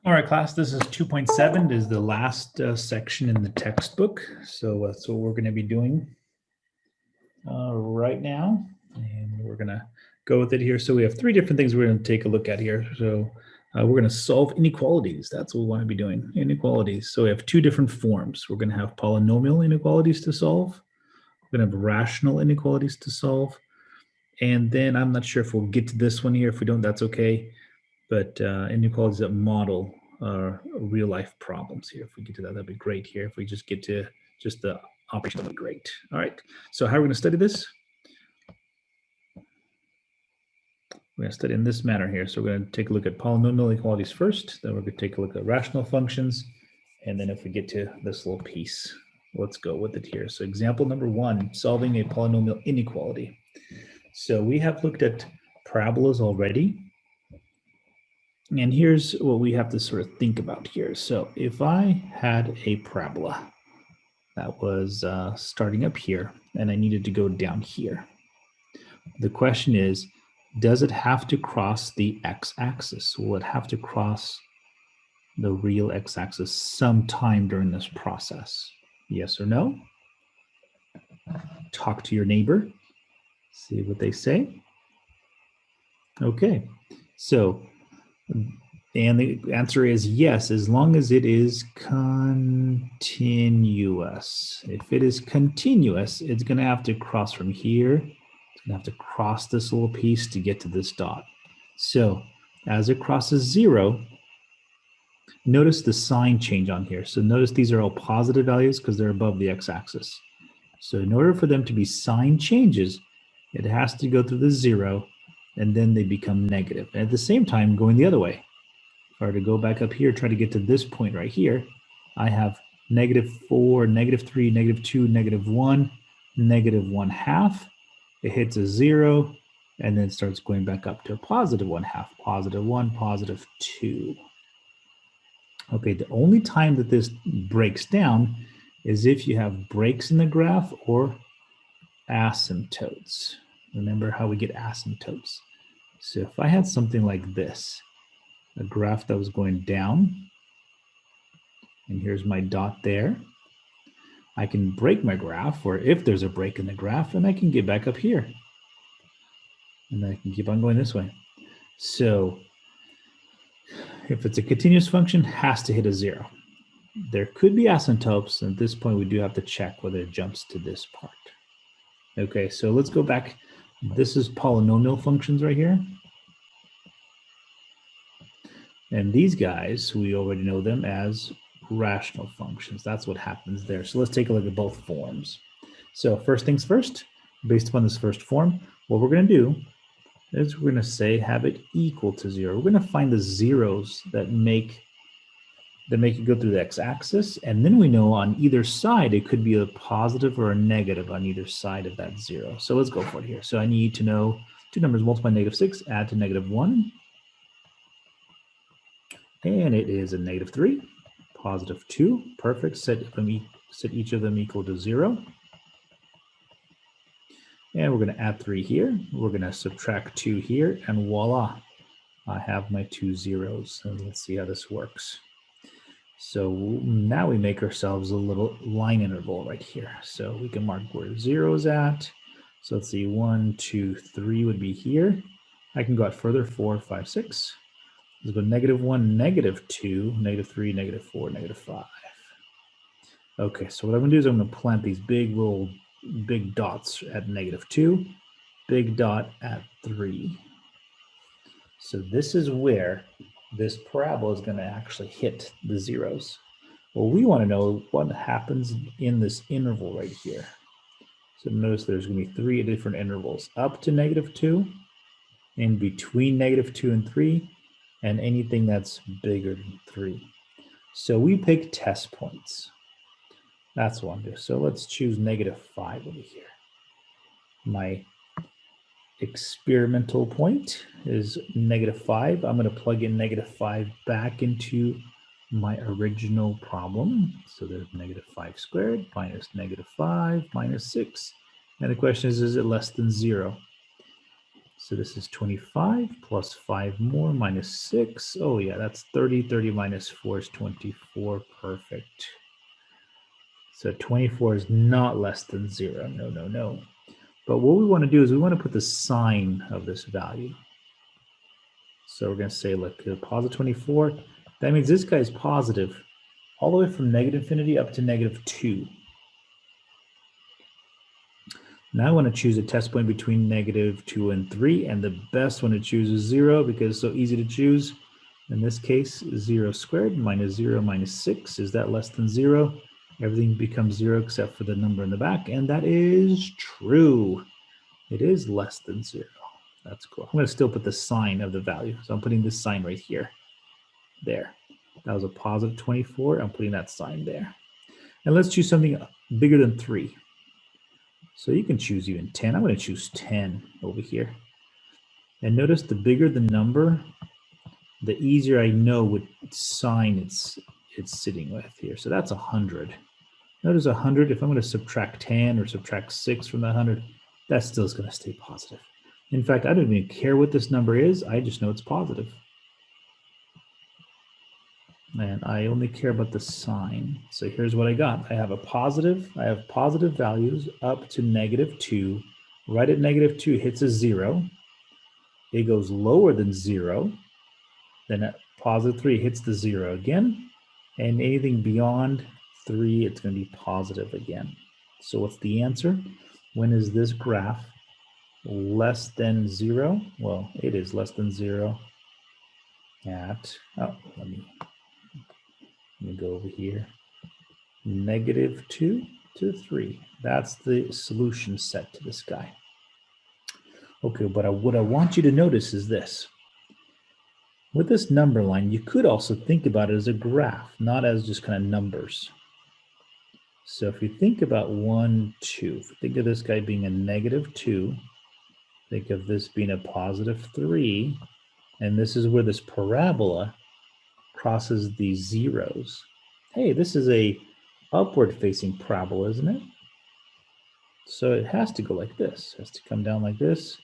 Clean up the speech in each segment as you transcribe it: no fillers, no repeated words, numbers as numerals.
All right, class, this is 2.7 is the last section in the textbook. So that's what we're going to be doing right now. And we're going to go with it here. So we have three different things we're going to take a look at here. So we're going to solve inequalities. That's what we want to be doing, inequalities. So we have two different forms. We're going to have polynomial inequalities to solve. We're going to have rational inequalities to solve. And then I'm not sure if we'll get to this one here. If we don't, that's okay. But inequalities that model real life problems here. If we get to that, that'd be great here. If we just get to just the operation, that'd be great. All right, so how are we gonna study this? We're gonna study in this manner here. So we're gonna take a look at polynomial inequalities first, then we're gonna take a look at rational functions, and then if we get to this little piece, let's go with it here. So example number 1, solving a polynomial inequality. So we have looked at parabolas already. And here's what we have to sort of think about here. So if I had a parabola that was starting up here and I needed to go down here, the question is, does it have to cross the x-axis? Will it have to cross the real x-axis sometime during this process? Yes or no? Talk to your neighbor, see what they say. Okay, so and the answer is yes, as long as it is continuous. If it is continuous, it's going to have to cross from here. It's going to have to cross this little piece to get to this dot. So as it crosses 0, notice the sign change on here. So notice these are all positive values because they're above the x-axis. So in order for them to be sign changes, it has to go through the 0, and then they become negative. And at the same time, going the other way. If I were to go back up here, try to get to this point right here, I have -4, -3, -2, -1, -1/2. It hits a 0, and then starts going back up to a +1/2, +1, +2. Okay, the only time that this breaks down is if you have breaks in the graph or asymptotes. Remember how we get asymptotes. So if I had something like this, a graph that was going down, and here's my dot there, I can break my graph, or if there's a break in the graph, and I can get back up here. And I can keep on going this way. So if it's a continuous function, it has to hit a 0. There could be asymptotes, and at this point we do have to check whether it jumps to this part. Okay, so let's go back. This is polynomial functions right here. And these guys, we already know them as rational functions. That's what happens there. So let's take a look at both forms. So first things first, based upon this first form, what we're going to do is we're going to say have it equal to 0. We're going to find the zeros that make it go through the x-axis, and then we know on either side it could be a positive or a negative on either side of that 0. So let's go for it here. So I need to know two numbers multiply -6, add to -1. And it is a -3, +2. Perfect. Set each of them equal to 0. And we're going to add 3 here. We're going to subtract 2 here, and voila, I have my 2 zeros. And let's see how this works. So now we make ourselves a little line interval right here. So we can mark where 0 is at. So let's see, 1, 2, 3 would be here. I can go out further, 4, 5, 6. Let's go -1, -2, -3, -4, -5. Okay, so what I'm going to do is I'm going to plant these big dots at -2, big dot at 3. So this is where this parabola is going to actually hit the zeros. Well, we want to know what happens in this interval right here. So notice there's going to be 3 different intervals, up to -2, in between -2 and 3, and anything that's bigger than 3. So we pick test points. That's what I'm doing. So let's choose -5 over here. My experimental point is -5. I'm going to plug in -5 back into my original problem. So there's -5 squared minus -5 minus 6. And the question is it less than 0? So this is 25 plus 5 more minus 6. Oh yeah, that's 30. 30 minus 4 is 24. Perfect. So 24 is not less than 0. No, no, no. But what we want to do is we want to put the sign of this value. So we're going to say, look, positive 24. That means this guy is positive all the way from negative infinity up to negative 2. Now I want to choose a test point between negative 2 and 3, and the best one to choose is 0 because it's so easy to choose. In this case, 0 squared minus 0 minus 6. Is that less than 0? Everything becomes 0 except for the number in the back, and that is true. It is less than 0. That's cool. I'm going to still put the sign of the value. So I'm putting this sign right here. There. That was a positive 24. I'm putting that sign there. And let's choose something bigger than 3. So you can choose even 10. I'm going to choose 10 over here. And notice the bigger the number, the easier I know what sign it's sitting with here. So that's 100. Notice 100, if I'm going to subtract 10 or subtract 6 from that 100, that still is going to stay positive. In fact, I don't even care what this number is. I just know it's positive. And I only care about the sign. So here's what I got. I have positive values up to negative 2. Right at negative 2 hits a 0. It goes lower than 0. Then at positive 3 hits the 0 again. And anything beyond 3, it's going to be positive again. So what's the answer? When is this graph less than 0? Well, it is less than 0 at, oh, let me go over here. Negative 2 to 3. That's the solution set to this guy. Okay, but what I want you to notice is this. With this number line, you could also think about it as a graph, not as just kind of numbers. So if you think about 1, 2, if you think of this guy being a negative 2, think of this being a positive 3, and this is where this parabola crosses these zeros. Hey, this is a upward-facing parabola, isn't it? So it has to go like this. It has to come down like this.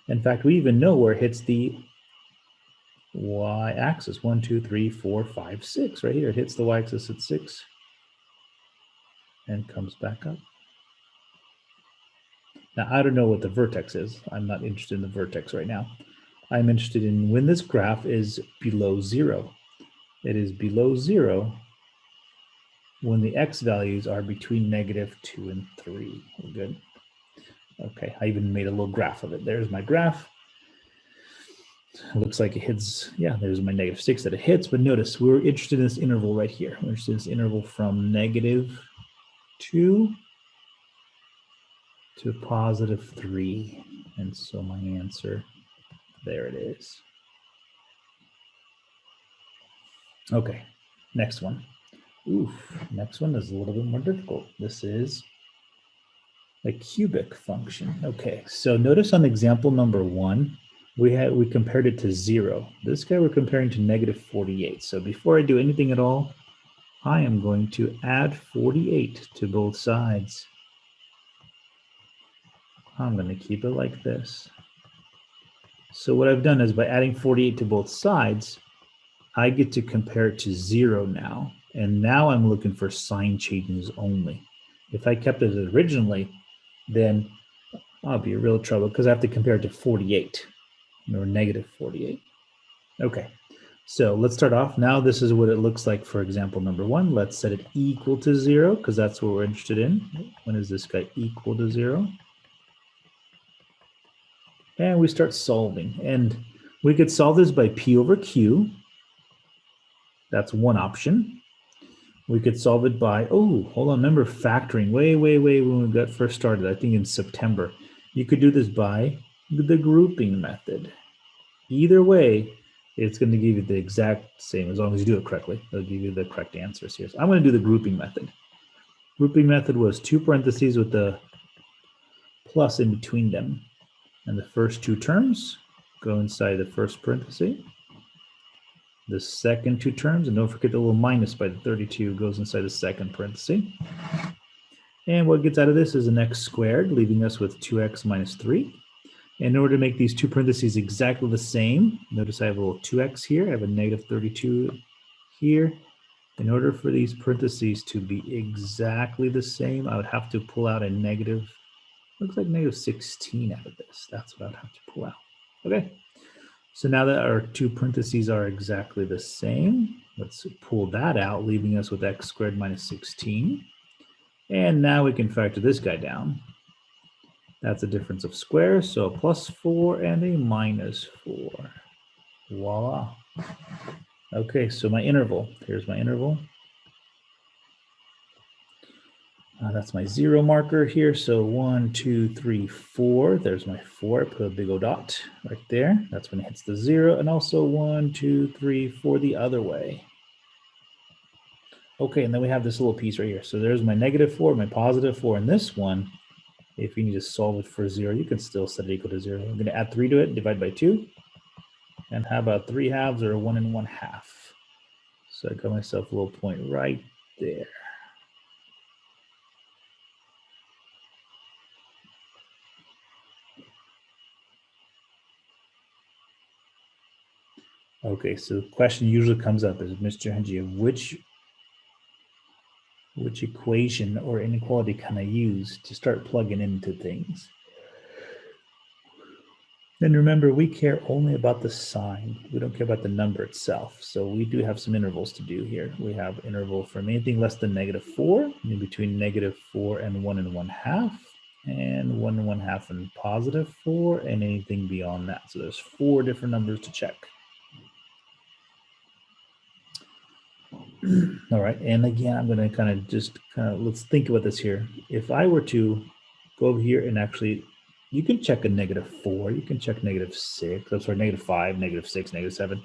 In fact, we even know where it hits the y-axis. 1, 2, 3, 4, 5, 6. Right here, it hits the y-axis at 6 and comes back up. Now, I don't know what the vertex is. I'm not interested in the vertex right now. I'm interested in when this graph is below 0. It is below 0 when the x values are between negative 2 and 3. We're good. Okay, I even made a little graph of it. There's my graph. It looks like it hits, yeah, there's my negative 6 that it hits. But notice, we're interested in this interval right here. We're interested in this interval from negative 2 to positive 3. And so my answer, there it is. Okay, next one. Oof, next one is a little bit more difficult. This is a cubic function. Okay, so notice on example number 1, we compared it to 0. This guy we're comparing to negative 48. So before I do anything at all, I am going to add 48 to both sides. I'm going to keep it like this. So what I've done is by adding 48 to both sides, I get to compare it to 0 now. And now I'm looking for sign changes only. If I kept it originally, then I'll be in real trouble because I have to compare it to 48 or negative 48. Okay, so let's start off. Now this is what it looks like for example number 1. Let's set it equal to 0 because that's what we're interested in. When is this guy equal to 0? And we start solving. And we could solve this by P over Q. That's one option. We could solve it by, oh, hold on, remember factoring way when we got first started, I think in September. You could do this by the grouping method. Either way, it's going to give you the exact same, as long as you do it correctly. It'll give you the correct answers here. So I'm going to do the grouping method. Grouping method was 2 parentheses with the plus in between them. And the first 2 terms go inside the first parenthesis. The second 2 terms, and don't forget the little minus by the 32 goes inside the second parenthesis. And what gets out of this is an x squared, leaving us with 2x minus 3. In order to make these two parentheses exactly the same, notice I have a little 2x here. I have a negative 32 here. In order for these parentheses to be exactly the same, I would have to pull out a negative, looks like negative 16 out of this. That's what I'd have to pull out. Okay. So now that our two parentheses are exactly the same, let's pull that out, leaving us with x squared minus 16. And now we can factor this guy down. That's a difference of squares, so a plus 4 and a minus 4. Voila. Okay, so my interval. Here's my interval. That's my 0 marker here. So 1, 2, 3, 4. There's my 4. Put a big O dot right there. That's when it hits the 0. And also 1, 2, 3, 4 the other way. Okay, and then we have this little piece right here. So there's my negative 4, my positive 4. And this one, if you need to solve it for 0, you can still set it equal to 0. I'm going to add 3 to it, divide by 2. And how about 3 halves or 1 1/2? So I got myself a little point right there. Okay, so the question usually comes up is, Mr. Henji, which equation or inequality can I use to start plugging into things? And remember, we care only about the sign. We don't care about the number itself. So we do have some intervals to do here. We have interval from anything less than negative 4, in between negative 4 and 1 1/2, and 1 1/2 and positive 4, and anything beyond that. So there's 4 different numbers to check. All right, and again, I'm going to let's think about this here. If I were to go over here and actually, you can check a negative 4, you can check negative 6, I'm sorry, negative 5, negative 6, negative 7.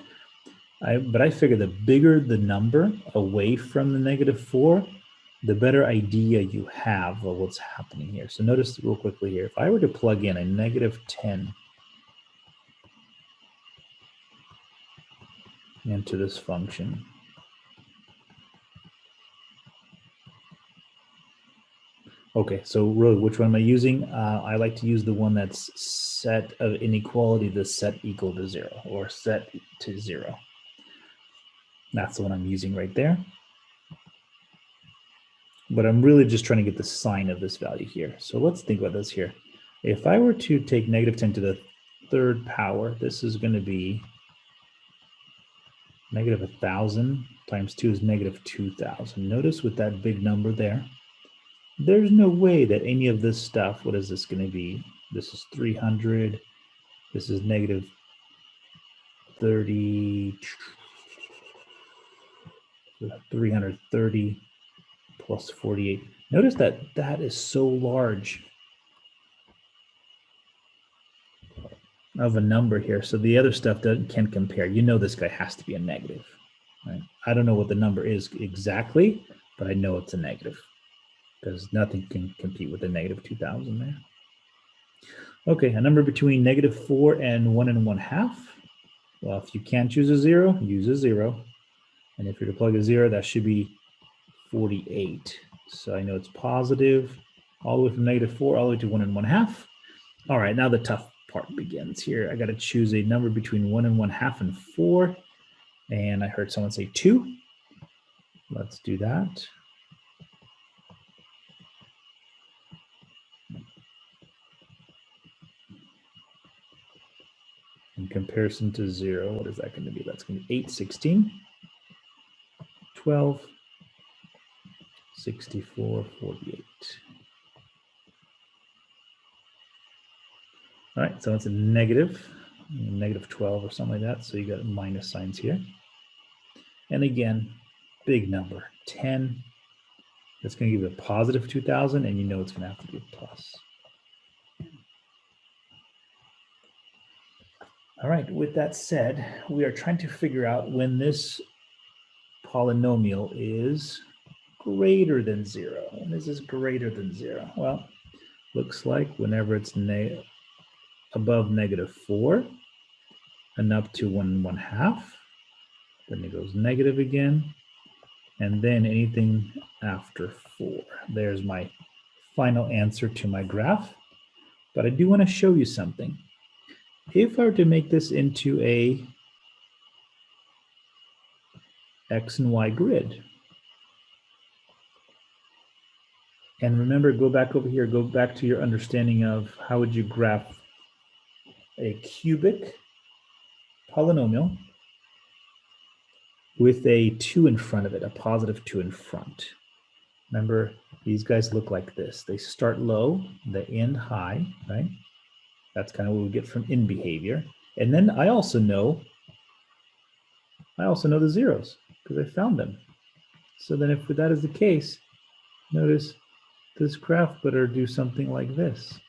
But I figure the bigger the number away from the negative 4, the better idea you have of what's happening here. So notice real quickly here, if I were to plug in a negative 10 into this function, okay, so really, which one am I using? I like to use the one that's set of inequality, the set equal to 0 or set to 0. That's the one I'm using right there. But I'm really just trying to get the sign of this value here. So let's think about this here. If I were to take negative 10 to the 3rd power, this is going to be negative 1,000 times 2 is negative 2,000. Notice with that big number there, there's no way that any of this stuff, what is this going to be? This is 300. This is negative 30, 330 plus 48. Notice that that is so large of a number here. So the other stuff can't compare. You know this guy has to be a negative. Right? I don't know what the number is exactly, but I know it's a negative because nothing can compete with a negative 2,000 there. Okay, a number between negative 4 and 1 1/2. Well, if you can't choose a 0, use a 0. And if you're to plug a 0, that should be 48. So I know it's positive all the way from negative 4 all the way to 1 1/2. All right, now the tough part begins here. I got to choose a number between 1 1/2 and 4. And I heard someone say 2. Let's do that. In comparison to 0, what is that going to be? That's going to be 8, 16, 12, 64, 48. All right, so it's a negative 12 or something like that. So you got minus signs here. And again, big number, 10. That's going to give you a positive 2,000, and you know it's going to have to be a plus. All right, with that said, we are trying to figure out when this polynomial is greater than 0. When this is greater than 0? Well, looks like whenever it's above negative 4 and up to 1 1/2, then it goes negative again, and then anything after 4. There's my final answer to my graph. But I do want to show you something. if I were to make this into a X and Y grid, and remember, go back over here, go back to your understanding of how would you graph a cubic polynomial with a 2 in front of it, a positive 2 in front. Remember, these guys look like this. They start low, they end high, right? That's kind of what we get from in behavior. And then I also know the zeros because I found them. So then if that is the case, notice this graph better do something like this.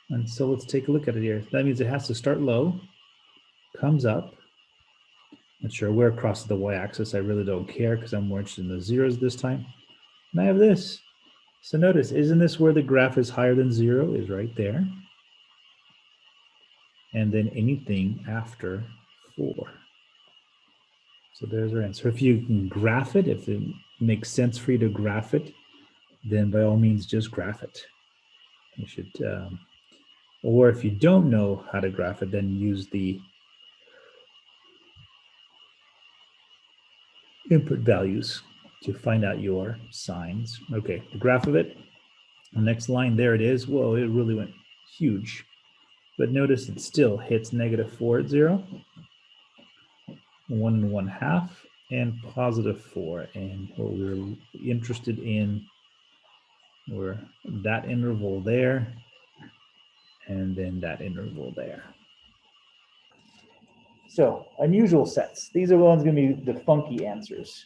And so let's take a look at it here. That means it has to start low, comes up. Not sure where across the y-axis. I really don't care because I'm more interested in the zeros this time. And I have this. So notice, isn't this where the graph is higher than 0 is right there? And then anything after 4. So there's our answer. If you can graph it, if it makes sense for you to graph it, then by all means just graph it. You should, or if you don't know how to graph it, then use the input values to find out your signs. Okay, the graph of it. The next line, there it is. Whoa, it really went huge. But notice it still hits -4 at 0, 1 1/2, and +4. And what we were interested in were that interval there, and then that interval there. So unusual sets. These are the ones going to be the funky answers.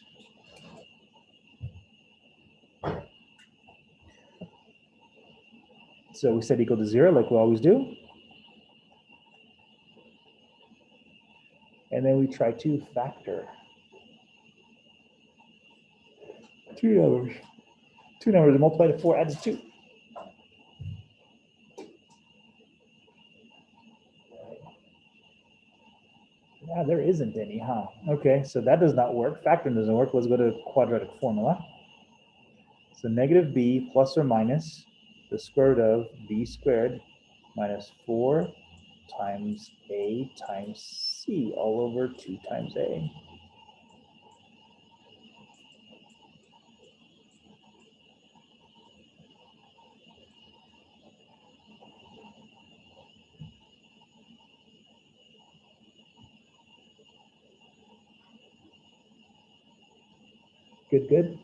So we set equal to 0 like we always do. And then we try to factor two numbers. Two numbers multiplied to 4 adds 2. Yeah, there isn't any, huh? Okay, so that does not work. Factoring doesn't work. Let's go to quadratic formula. So -b plus or minus the square root of b squared minus 4 times a times c all over 2 times a. Good, good.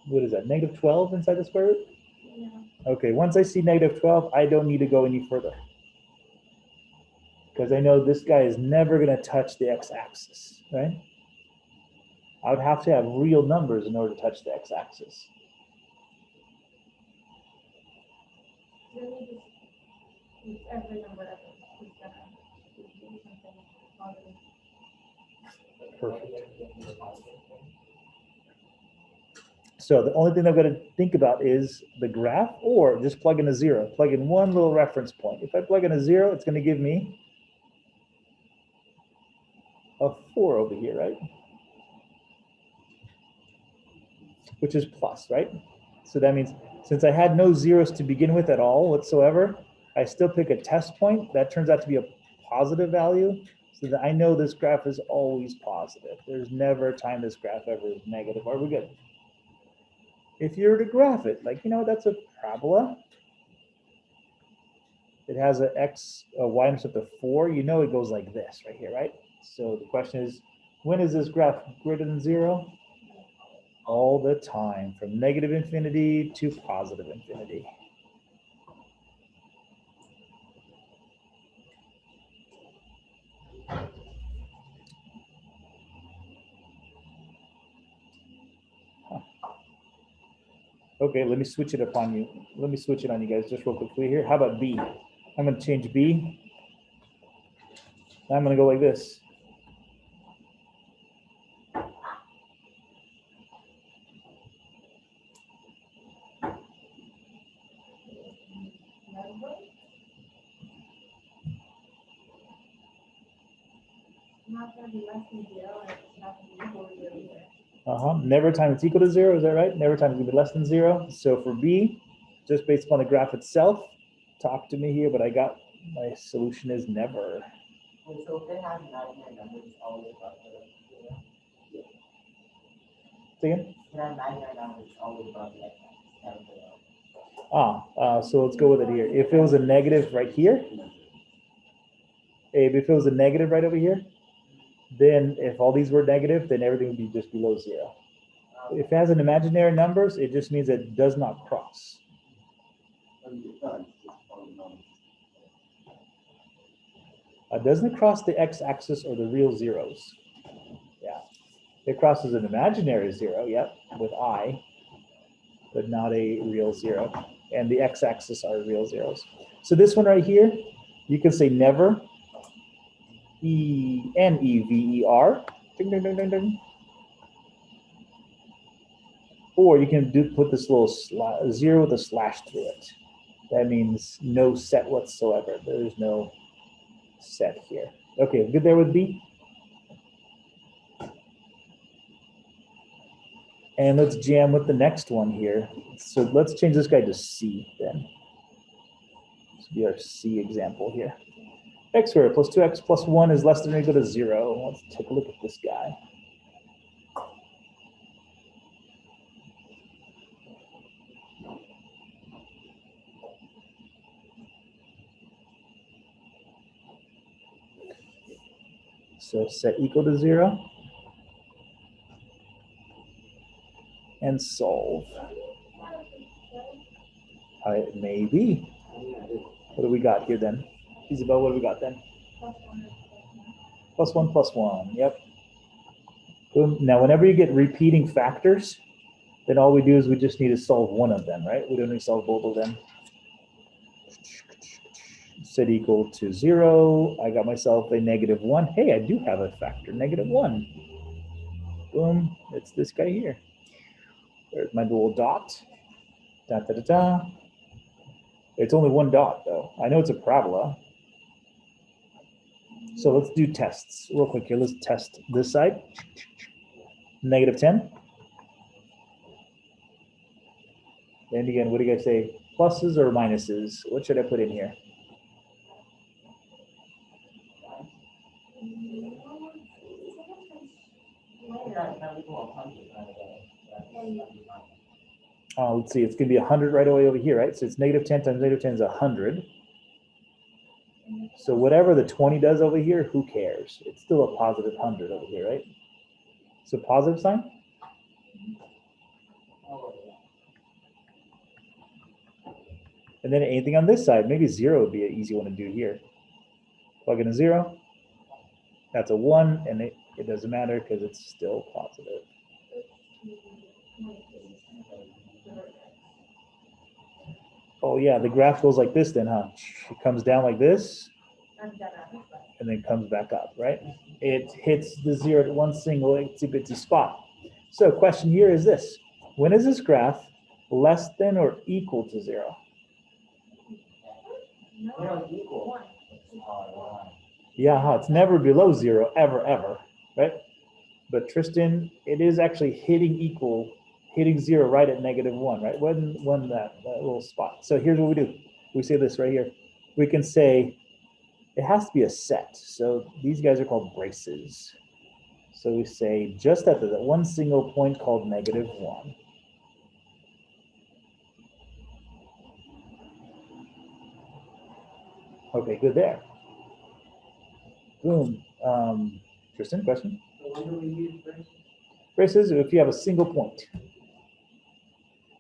What is that, -12 inside the square root? Yeah. Okay, once I see -12, I don't need to go any further. Because I know this guy is never going to touch the x-axis, right? I would have to have real numbers in order to touch the x-axis. Perfect. So the only thing I've got to think about is the graph, or just plug in a 0. Plug in one little reference point. If I plug in a 0, it's going to give me a 4 over here, right? Which is plus, right? So that means since I had no zeros to begin with at all whatsoever, I still pick a test point. That turns out to be a positive value. So that I know this graph is always positive. There's never a time this graph ever is negative. Are we good? If you were to graph it, like, you know, that's a parabola. It has a y-intercept of 4. You know it goes like this right here, right? So the question is, when is this graph greater than 0? All the time, from -infinity to positive infinity. Okay, let me switch it upon you. Let me switch it on you guys just real quickly here. How about B? I'm going to change B. I'm going to go like this. Never time it's equal to 0, is that right? Never time it's going to be less than 0. So for B, just based upon the graph itself, talk to me here, but I got my solution is never. So if it has imaginary numbers, it's always above the zero. Say again? If it has imaginary numbers, it's always above the x-axis, never below. So let's go with it here. If it was a negative right here, Abe, if it was a negative right over here, then if all these were negative, then everything would be just below zero. If it has an imaginary numbers, it just means it does not cross. Doesn't it cross the x-axis or the real zeros? Yeah, it crosses an imaginary zero, yep, with I, but not a real zero. And the x-axis are real zeros. So this one right here, you can say never, E-N-E-V-E-R, ding, ding, ding, ding, ding. Or you can put this little zero with a slash through it. That means no set whatsoever. There's no set here. Okay, good there with B? And let's jam with the next one here. So let's change this guy to C then. This will be our C example here. X squared plus 2x plus 1 is less than or equal to 0. Let's take a look at this guy. So set equal to 0 and solve. Maybe. What do we got here then? Isabel, what do we got then? Plus 1, yep. Boom. Now, whenever you get repeating factors, then all we do is we just need to solve one of them, right? We don't need to solve both of them. Set equal to 0. I got myself a -1. Hey, I do have a factor, -1. Boom, it's this guy here. There's my little dot. Da, da, da, da. It's only one dot, though. I know it's a parabola. So let's do tests real quick here. Let's test this side. -10. And again, what do you guys say? Pluses or minuses? What should I put in here? Let's see, it's going to be 100 right away over here, right? So it's -10 times -10 is 100. So whatever the 20 does over here, who cares? It's still a positive 100 over here, right? So positive sign? And then anything on this side, maybe 0 would be an easy one to do here. Plug in a 0. That's a 1, and it doesn't matter because it's still positive. Oh yeah, the graph goes like this then, huh? It comes down like this, and then comes back up, right? It hits the 0 at one single itsy-bitsy spot. So question here is this. When is this graph less than or equal to 0? Yeah, it's never below 0, ever, right? But Tristan, it is actually hitting 0 right at -1, right? When that little spot. So here's what we do. We say this right here. We can say it has to be a set. So these guys are called braces. So we say just at the one single point called -1. Okay, good there. Boom. Tristan, question? So when do we use braces? Braces, if you have a single point.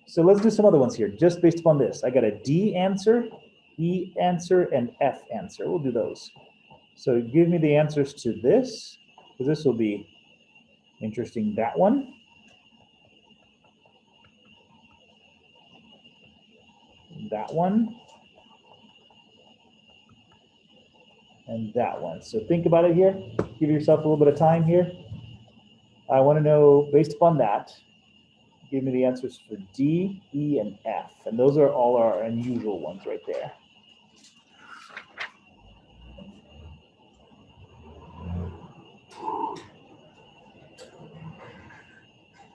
So let's do some other ones here, just based upon this. I got a D answer, E answer, and F answer. We'll do those. So give me the answers to this, because this will be interesting. That one. That one. And that one. So think about it here. Give yourself a little bit of time here. I want to know, based upon that, give me the answers for D, E, and F. And those are all our unusual ones right there.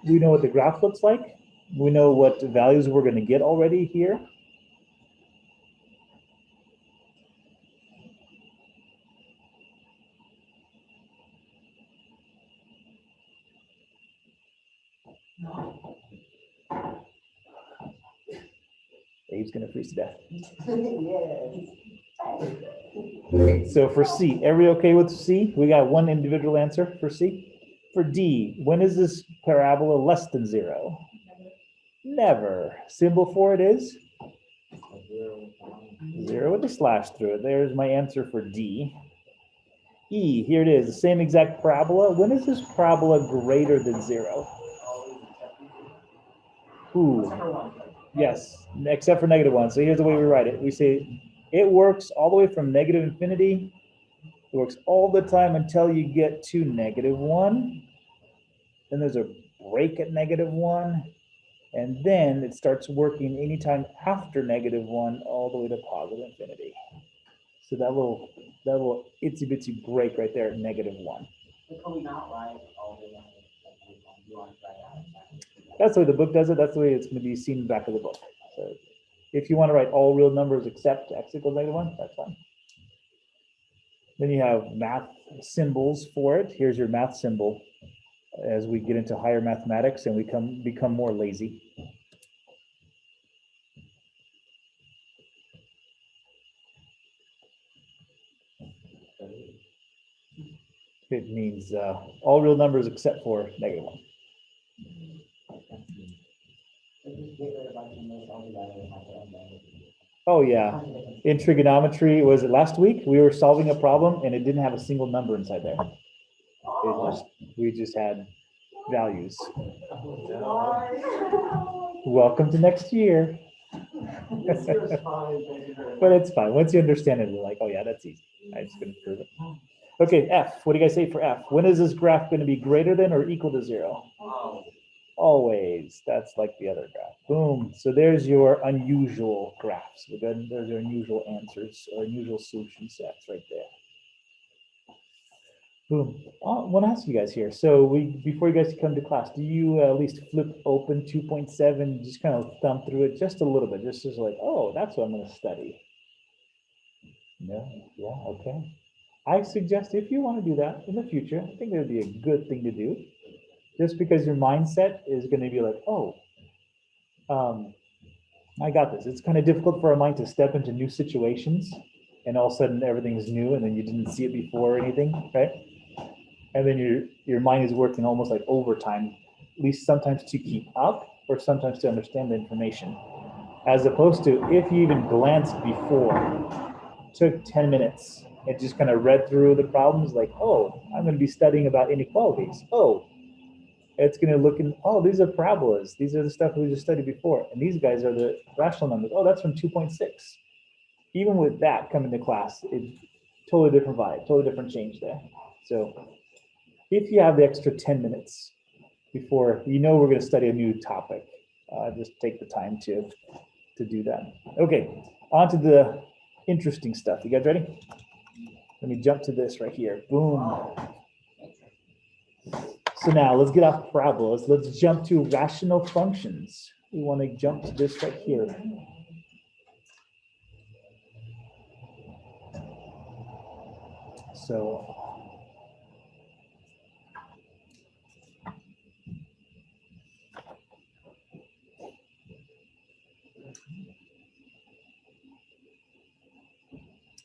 We know what the graph looks like. We know what values we're going to get already here. Dave's gonna freeze to death. Yes. So for C, everybody okay with C? We got one individual answer for C. For D, when is this parabola less than 0? Never. Symbol for it is 0 with a slash through it. There's my answer for D. E, here it is, the same exact parabola. When is this parabola greater than 0? Ooh, yes, except for -1. So here's the way we write it. We say it works all the way from negative infinity. It works all the time until you get to -1. Then there's a break at -1. And then it starts working anytime after -1 all the way to positive infinity. So that little itsy bitsy break right there at -1. Can we not write all the you want to try out? That's the way the book does it. That's the way it's going to be seen in the back of the book. So if you want to write all real numbers except x equals -1, that's fine. Then you have math symbols for it. Here's your math symbol as we get into higher mathematics and we become more lazy. It means all real numbers except for -1. Oh yeah, in trigonometry, was it last week? We were solving a problem and it didn't have a single number inside there. We just had values. Welcome to next year. But it's fine. Once you understand it, you're like, oh yeah, that's easy. I'm just gonna prove it. Okay, F. What do you guys say for F? When is this graph going to be greater than or equal to 0? Always. That's like the other graph. Boom. So there's your unusual graphs. There's your unusual answers or unusual solution sets right there. Boom. I want to ask you guys here. So before you guys come to class, do you at least flip open 2.7, just kind of thumb through it just a little bit, just as like, oh, that's what I'm going to study? No? Yeah, okay. I suggest if you want to do that in the future, I think it would be a good thing to do. Just because your mindset is going to be like, oh, I got this. It's kind of difficult for our mind to step into new situations and all of a sudden everything's new and then you didn't see it before or anything, right? And then your mind is working almost like overtime, at least sometimes to keep up or sometimes to understand the information. As opposed to if you even glanced before, took 10 minutes and just kind of read through the problems like, oh, I'm going to be studying about inequalities. Oh, it's going to look in, oh, these are parabolas. These are the stuff we just studied before. And these guys are the rational numbers. Oh, that's from 2.6. Even with that coming to class, it's totally different vibe, totally different change there. So if you have the extra 10 minutes before, you know we're going to study a new topic, just take the time to do that. Okay, on to the interesting stuff. You guys ready? Let me jump to this right here. Boom. So now let's get off parabolas. Let's jump to rational functions. We want to jump to this right here.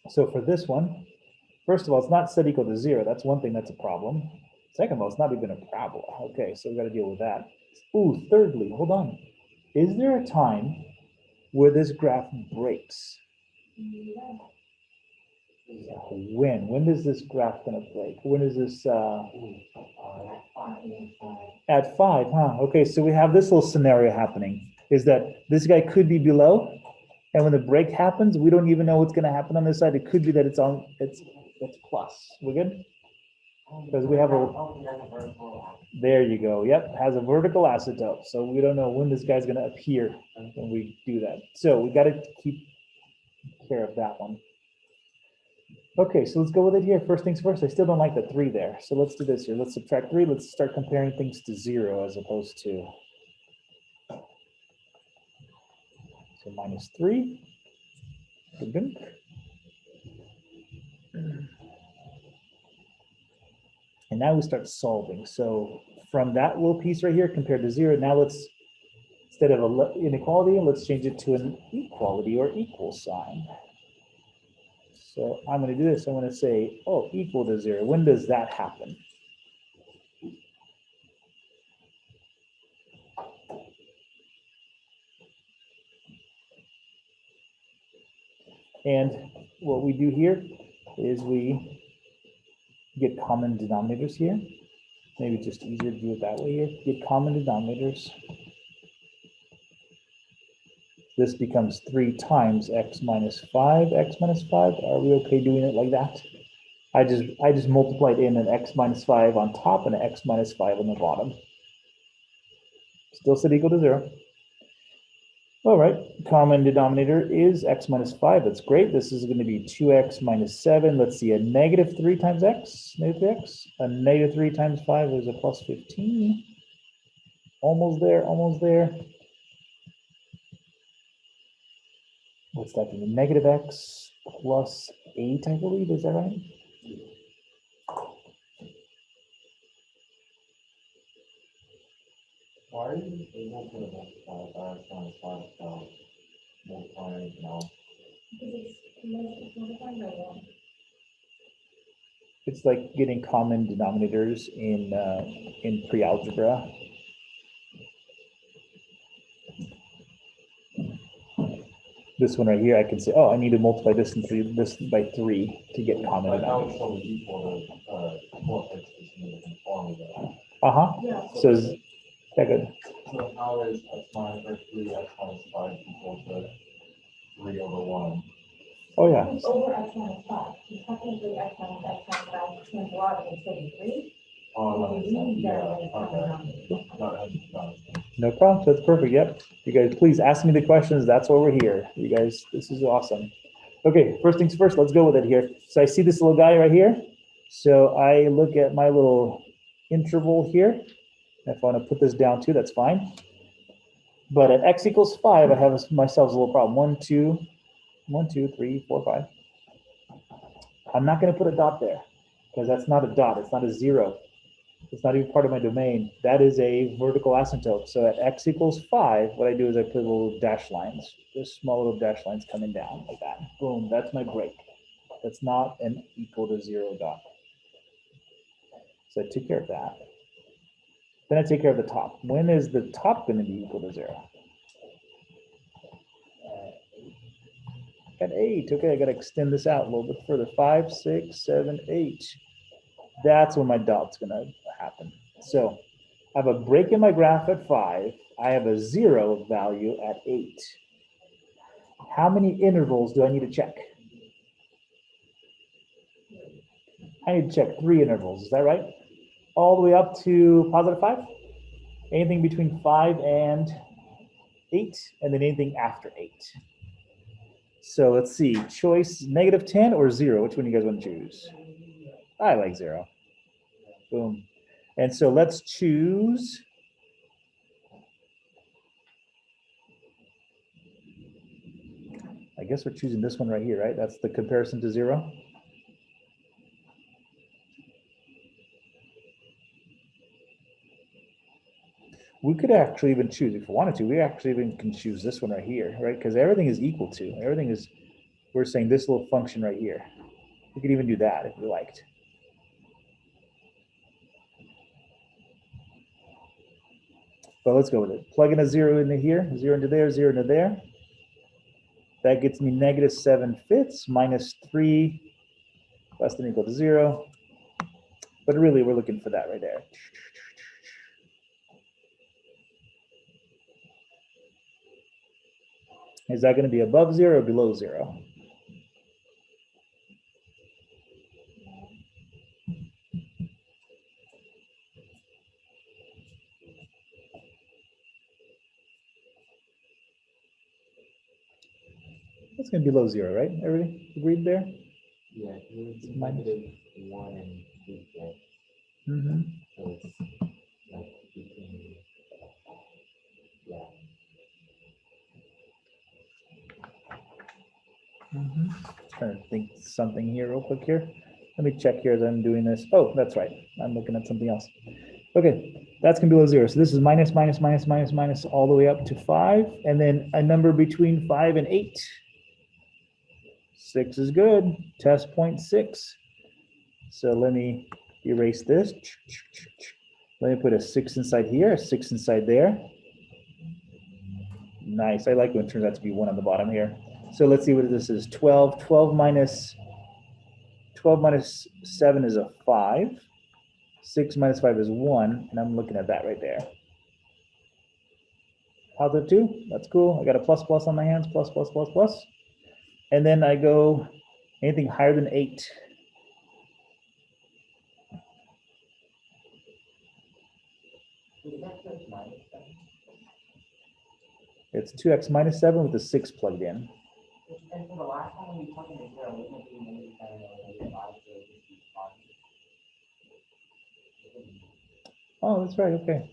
So for this one, first of all, it's not set equal to 0. That's one thing that's a problem. Second of all, it's not even a parabola. Okay, so we've got to deal with that. Ooh, thirdly, hold on. Is there a time where this graph breaks? When? When is this graph going to break? When is this? At 5, huh? Okay, so we have this little scenario happening. Is that this guy could be below, and when the break happens, we don't even know what's going to happen on this side. It could be that it's plus. We're good? Because we have there you go. Yep, has a vertical asymptote. So we don't know when this guy's going to appear when we do that. So we got to keep care of that one. Okay, so let's go with it here. First things first, I still don't like the 3 there. So let's do this here. Let's subtract 3. Let's start comparing things to 0 as opposed to. So -3. And now we start solving. So from that little piece right here compared to 0, now let's, instead of an inequality, let's change it to an equality or equal sign. So I'm going to do this. I'm going to say, oh, equal to 0. When does that happen? And what we do here is we get common denominators here. Maybe it's just easier to do it that way here. Get common denominators. This becomes 3 times x minus 5, x minus 5. Are we okay doing it like that? I just multiplied in an x minus 5 on top and an x minus 5 on the bottom. Still set equal to 0. All right, common denominator is x minus 5. That's great. This is going to be 2x minus 7. Let's see, a negative 3 times x, negative x. A negative 3 times 5 is a plus 15. Almost there, almost there. What's that going to be? Negative x plus 8, I believe. Is that right? Why are you able to multiply by x minus 5 without multiplying anything else? It's like getting common denominators in pre-algebra. This one right here, I can say, oh, I need to multiply this by 3 to get common denominators. That would equal to 4x in the formula. Yeah. So is that good? So how is x minus or 3x minus 5 equal to 3 over 1? Oh yeah. It's over x minus 5. You technically x minus 5 turns a lot of it 3. Oh, okay. No problem. That's perfect. Yep. You guys, please ask me the questions. That's why we're here. You guys, this is awesome. Okay, first things first, let's go with it here. So I see this little guy right here. So I look at my little interval here. If I want to put this down too, that's fine. But at x equals 5, I have myself a little problem. 1, 2, 1, 2, 3, 4, 5. I'm not going to put a dot there because that's not a dot. It's not a 0. It's not even part of my domain. That is a vertical asymptote. So at x equals 5, what I do is I put little dash lines, just small little dash lines coming down like that. Boom, that's my break. That's not an equal to 0 dot. So I take care of that. Then I take care of the top. When is the top going to be equal to 0? At 8. Okay, I got to extend this out a little bit further. 5, 6, 7, 8. That's when my dot's going to happen. So I have a break in my graph at 5. I have a 0 value at 8. How many intervals do I need to check? I need to check 3 intervals. Is that right? All the way up to positive 5? Anything between 5 and 8, and then anything after 8. So let's see, choice negative 10 or 0. Which one do you guys want to choose? I like 0. Boom. And so let's choose. I guess we're choosing this one right here, right? That's the comparison to 0. We could actually even choose, if we wanted to, we actually even can choose this one right here, right? Because everything is equal to, everything is, we're saying this little function right here. We could even do that if we liked. But let's go with it. Plug in a 0 into here, 0 into there, 0 into there. That gets me negative 7/5 minus 3 less than or equal to 0. But really, we're looking for that right there. Is that going to be above 0 or below 0? That's going to be below 0, right? Everybody agreed there? Yeah, it's negative 1 and 2. Mm-hmm. So it's like between, yeah. Mm-hmm. Trying to think something here real quick here. Let me check here as I'm doing this. Oh, that's right. I'm looking at something else. Okay, that's gonna be below 0. So this is minus, minus, minus, minus, minus, all the way up to 5. And then a number between 5 and 8. 6 is good. Test point 6. So let me erase this. Let me put a 6 inside here, a 6 inside there. Nice. I like when it turns out to be 1 on the bottom here. So let's see what this is. 12. 12 minus 7 is a 5. 6 minus 5 is 1. And I'm looking at that right there. Positive 2. That's cool. I got a plus plus on my hands. Plus, plus, plus, plus. And then I go anything higher than 8. It's 2x minus 7 with a 6 plugged in. And for the last one, we talked about zero, we went through maybe Oh, that's right. Okay.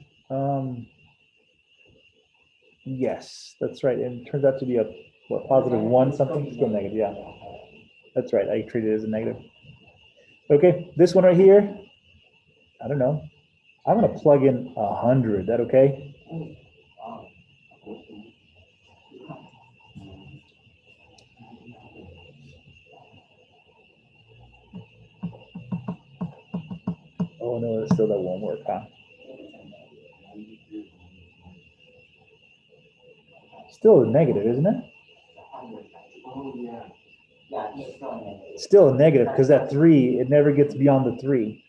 Yes, that's right. And it turns out to be a what, positive 1 something, still negative. Yeah, that's right. I treated it as a negative. Okay, this one right here. I don't know. I'm gonna plug in 100. That okay? Oh no, still that won't work, huh? Still a negative, isn't it? Still a negative because that 3, it never gets beyond the 3.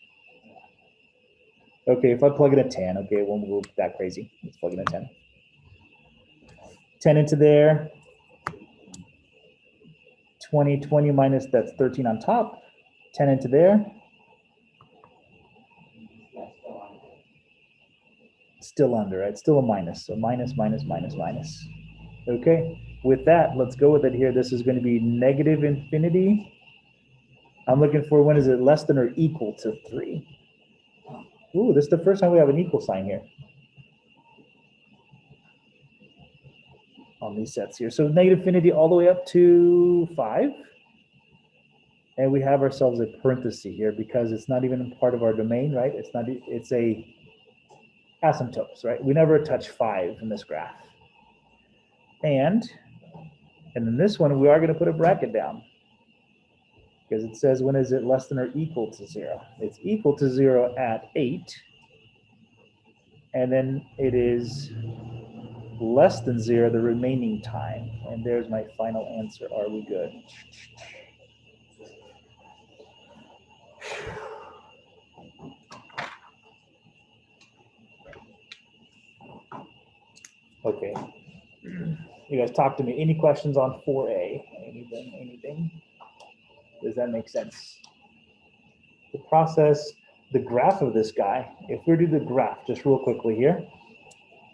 Okay, if I plug in a 10, okay, it won't move that crazy. Let's plug in a 10. 10 into there. 20 minus, that's 13 on top. 10 into there. Still under, right? Still a minus. So minus, minus, minus, minus. Okay, with that, let's go with it here. This is going to be negative infinity. I'm looking for when is it less than or equal to 3. Ooh, this is the first time we have an equal sign here on these sets here. So negative infinity all the way up to 5. And we have ourselves a parenthesis here because it's not even part of our domain, right? It's not, it's a asymptotes, right? We never touch 5 in this graph. And in this one, we are going to put a bracket down because it says when is it less than or equal to 0? It's equal to 0 at 8. And then it is less than 0 the remaining time. And there's my final answer. Are we good? Okay. You guys talk to me. Any questions on 4A? Anything? Does that make sense? The process, the graph of this guy, if we do the graph just real quickly here,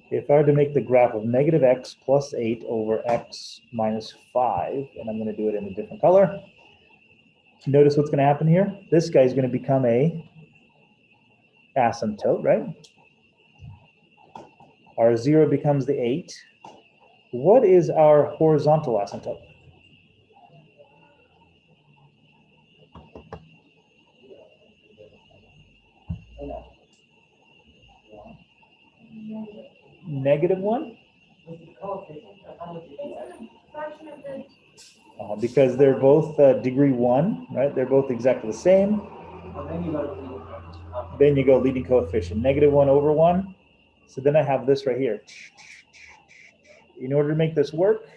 if I were to make the graph of negative x plus 8 over x minus 5, and I'm going to do it in a different color, notice what's going to happen here. This guy is going to become a asymptote, right? Our 0 becomes the 8. What is our horizontal asymptote? Negative 1? Because they're both degree 1, right? They're both exactly the same. Then you go leading coefficient, negative 1 over 1. So then I have this right here. In order to make this work,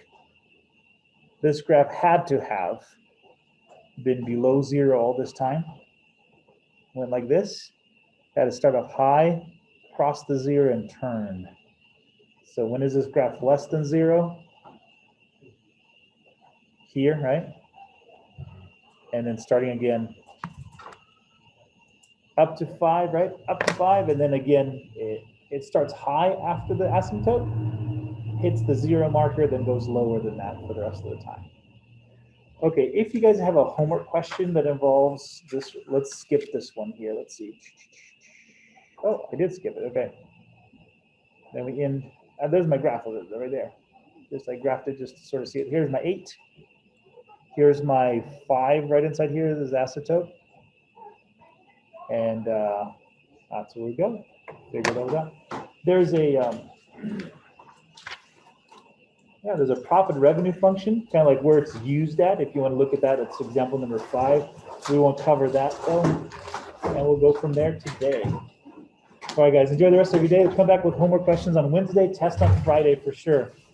this graph had to have been below 0 all this time. Went like this. Had to start off high, cross the 0, and turn. So when is this graph less than 0? Here, right? And then starting again up to 5, right? Up to 5, and then again, it starts high after the asymptote, hits the 0 marker, then goes lower than that for the rest of the time. Okay, if you guys have a homework question that involves this, let's skip this one here. Let's see. Oh, I did skip it. Okay. Then we end. There's my graph of it right there. Just I graphed it just to sort of see it. Here's my 8. Here's my 5 right inside here. This is asymptote. And that's where we go. Figure those out. There's a there's a profit revenue function, kind of like where it's used at. If you want to look at that, it's example number 5. We won't cover that though, and we'll go from there today. All right, guys, enjoy the rest of your day. We'll come back with homework questions on Wednesday, test on Friday for sure.